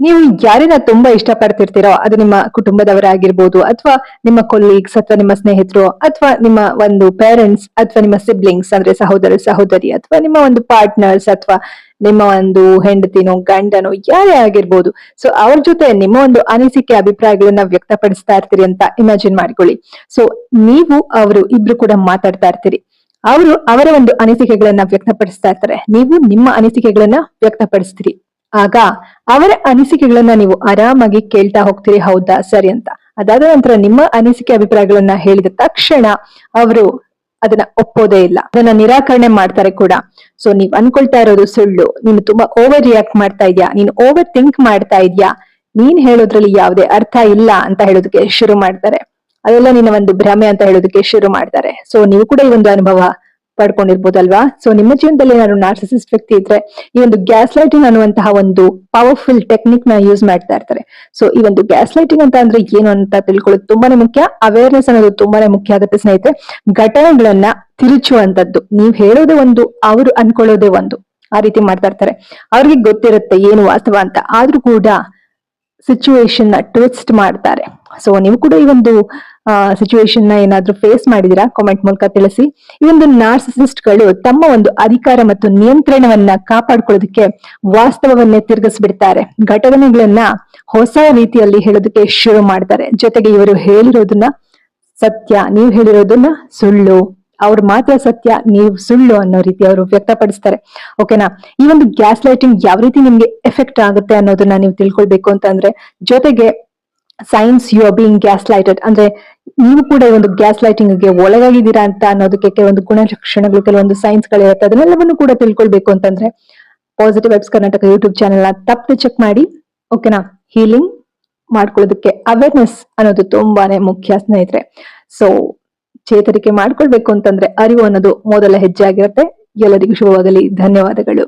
ನೀವು ಯಾರನ್ನ ತುಂಬಾ ಇಷ್ಟಪಡ್ತಿರ್ತೀರೋ ಅದು ನಿಮ್ಮ ಕುಟುಂಬದವರಾಗಿರ್ಬೋದು ಅಥವಾ ನಿಮ್ಮ ಕೊಲೀಗ್ಸ್ ಅಥವಾ ನಿಮ್ಮ ಸ್ನೇಹಿತರು ಅಥವಾ ನಿಮ್ಮ ಒಂದು ಪೇರೆಂಟ್ಸ್ ಅಥವಾ ನಿಮ್ಮ ಸಿಬ್ಲಿಂಗ್ಸ್ ಅಂದ್ರೆ ಸಹೋದರ ಸಹೋದರಿ ಅಥವಾ ನಿಮ್ಮ ಒಂದು ಪಾರ್ಟ್ನರ್ಸ್ ಅಥವಾ ನಿಮ್ಮ ಒಂದು ಹೆಂಡತಿನೋ ಗಂಡನೋ ಯಾರೇ ಆಗಿರ್ಬೋದು. ಸೊ ಅವ್ರ ಜೊತೆ ನಿಮ್ಮ ಒಂದು ಅನಿಸಿಕೆ ಅಭಿಪ್ರಾಯಗಳನ್ನ ವ್ಯಕ್ತಪಡಿಸ್ತಾ ಇರ್ತೀರಿ ಅಂತ ಇಮ್ಯಾಜಿನ್ ಮಾಡ್ಕೊಳ್ಳಿ. ಸೊ ನೀವು ಅವರು ಇಬ್ರು ಕೂಡ ಮಾತಾಡ್ತಾ ಇರ್ತೀರಿ. ಅವರು ಅವರ ಒಂದು ಅನಿಸಿಕೆಗಳನ್ನ ವ್ಯಕ್ತಪಡಿಸ್ತಾ ಇರ್ತಾರೆ, ನೀವು ನಿಮ್ಮ ಅನಿಸಿಕೆಗಳನ್ನ ವ್ಯಕ್ತಪಡಿಸ್ತೀರಿ. ಆಗ ಅವರ ಅನಿಸಿಕೆಗಳನ್ನ ನೀವು ಆರಾಮಾಗಿ ಕೇಳ್ತಾ ಹೋಗ್ತೀರಿ, ಹೌದಾ ಸರಿ ಅಂತ. ಅದಾದ ನಂತರ ನಿಮ್ಮ ಅನಿಸಿಕೆ ಅಭಿಪ್ರಾಯಗಳನ್ನ ಹೇಳಿದ ತಕ್ಷಣ ಅವರು ಅದನ್ನ ಒಪ್ಪೋದೇ ಇಲ್ಲ, ಅದನ್ನ ನಿರಾಕರಣೆ ಮಾಡ್ತಾರೆ ಕೂಡ. ಸೊ ನೀವ್ ಅನ್ಕೊಳ್ತಾ ಇರೋದು ಸುಳ್ಳು, ನೀನು ತುಂಬಾ ಓವರ್ ರಿಯಾಕ್ಟ್ ಮಾಡ್ತಾ ಇದ್ಯಾ, ನೀನು ಓವರ್ ಥಿಂಕ್ ಮಾಡ್ತಾ ಇದ್ಯಾ, ನೀನ್ ಹೇಳೋದ್ರಲ್ಲಿ ಯಾವುದೇ ಅರ್ಥ ಇಲ್ಲ ಅಂತ ಹೇಳೋದಕ್ಕೆ ಶುರು ಮಾಡ್ತಾರೆ. ಅದೆಲ್ಲ ನಿನ್ನ ಒಂದು ಭ್ರಮೆ ಅಂತ ಹೇಳೋದಕ್ಕೆ ಶುರು ಮಾಡ್ತಾರೆ. ಸೊ ನೀವು ಕೂಡ ಈ ಒಂದು ಅನುಭವ ಪಡ್ಕೊಂಡಿರ್ಬೋದಲ್ವಾ. ಸೊ ನಿಮ್ಮ ಜೀವನದಲ್ಲಿ ಏನಾದ್ರು ನಾರ್ಸಿಸಿಸ್ಟ್ ವ್ಯಕ್ತಿ ಇದ್ರೆ ಈ ಒಂದು ಗ್ಯಾಸ್ ಲೈಟಿಂಗ್ ಅನ್ನುವಂತಹ ಒಂದು ಪವರ್ಫುಲ್ ಟೆಕ್ನಿಕ್ ನ ಯೂಸ್ ಮಾಡ್ತಾ ಇರ್ತಾರೆ. ಸೊ ಈ ಒಂದು ಗ್ಯಾಸ್ ಲೈಟಿಂಗ್ ಅಂತ ಅಂದ್ರೆ ಏನು ಅಂತ ತಿಳ್ಕೊಳ್ಳೋದು ತುಂಬಾನೇ ಮುಖ್ಯ. ಅವೇರ್ನೆಸ್ ಅನ್ನೋದು ತುಂಬಾನೇ ಮುಖ್ಯ ಆಗುತ್ತೆ ಸ್ನೇಹಿತರೆ. ಘಟನೆಗಳನ್ನ ತಿರುಚುವಂತದ್ದು, ನೀವ್ ಹೇಳೋದೇ ಒಂದು, ಅವರು ಅನ್ಕೊಳ್ಳೋದೇ ಒಂದು, ಆ ರೀತಿ ಮಾಡ್ತಾ ಇರ್ತಾರೆ. ಅವ್ರಿಗೆ ಗೊತ್ತಿರುತ್ತೆ ಏನು ವಾಸ್ತವ ಅಂತ, ಆದ್ರೂ ಕೂಡ ಸಿಚುವೇಶನ್ ನ ಟ್ವಿಸ್ಟ್ ಮಾಡ್ತಾರೆ. ಸೊ ನೀವು ಕೂಡ ಈ ಒಂದು ಸಿಚುವೇಶನ್ ನ ಏನಾದ್ರೂ ಫೇಸ್ ಮಾಡಿದಿರಾ? ಕಾಮೆಂಟ್ ಮೂಲಕ ತಿಳಿಸಿ. ಈ ಒಂದು ನಾರ್ಸಿಸಿಸ್ಟ್ ಗಳು ತಮ್ಮ ಒಂದು ಅಧಿಕಾರ ಮತ್ತು ನಿಯಂತ್ರಣವನ್ನ ಕಾಪಾಡ್ಕೊಳ್ಳೋದಕ್ಕೆ ವಾಸ್ತವವನ್ನೇ ತಿರುಗಿಸ್ಬಿಡ್ತಾರೆ, ಘಟನೆಗಳನ್ನ ಹೊಸ ರೀತಿಯಲ್ಲಿ ಹೇಳೋದಕ್ಕೆ ಶುರು ಮಾಡ್ತಾರೆ. ಜೊತೆಗೆ ಇವರು ಹೇಳಿರೋದನ್ನ ಸತ್ಯ, ನೀವು ಹೇಳಿರೋದನ್ನ ಸುಳ್ಳು, ಅವ್ರು ಮಾತ್ರ ಸತ್ಯ, ನೀವು ಸುಳ್ಳು ಅನ್ನೋ ರೀತಿ ಅವರು ವ್ಯಕ್ತಪಡಿಸ್ತಾರೆ. ಓಕೆನಾ? ಈ ಒಂದು ಗ್ಯಾಸ್ ಲೈಟಿಂಗ್ ಯಾವ ರೀತಿ ನಿಮ್ಗೆ ಎಫೆಕ್ಟ್ ಆಗುತ್ತೆ ಅನ್ನೋದನ್ನ ನೀವು ತಿಳ್ಕೊಳ್ಬೇಕು ಅಂತಂದ್ರೆ, ಜೊತೆಗೆ signs you are being gas lighted ಅಂದ್ರೆ ನೀವು ಕೂಡ ಈ ಒಂದು ಗ್ಯಾಸ್ ಲೈಟಿಂಗ್ ಗೆ ಒಳಗಾಗಿದ್ದೀರಾ ಅಂತ ಅನ್ನೋದಕ್ಕೆ ಕೆಲವೊಂದು ಗುಣಲಕ್ಷಣಗಳು, ಕೆಲವೊಂದು ಸೈನ್ಸ್ ಗಳಿರುತ್ತೆ. ಅದನ್ನೆಲ್ಲವನ್ನು ಕೂಡ ತಿಳ್ಕೊಳ್ಬೇಕು ಅಂತಂದ್ರೆ positive vibes Karnataka YouTube channel ನ ತಪ್ಪದೆ ಚೆಕ್ ಮಾಡಿ. ಓಕೆನಾ? ಹೀಲಿಂಗ್ ಮಾಡ್ಕೊಳ್ಳೋದಕ್ಕೆ ಅವೇರ್ನೆಸ್ ಅನ್ನೋದು ತುಂಬಾನೇ ಮುಖ್ಯ ಸ್ನೇಹಿತರೆ. ಸೊ ಚೇತರಿಕೆ ಮಾಡ್ಕೊಳ್ಬೇಕು ಅಂತಂದ್ರೆ ಅರಿವು ಅನ್ನೋದು ಮೊದಲ ಹೆಜ್ಜೆ ಆಗಿರುತ್ತೆ. ಎಲ್ಲರಿಗೂ ಶುಭವಾಗಲಿ. ಧನ್ಯವಾದಗಳು.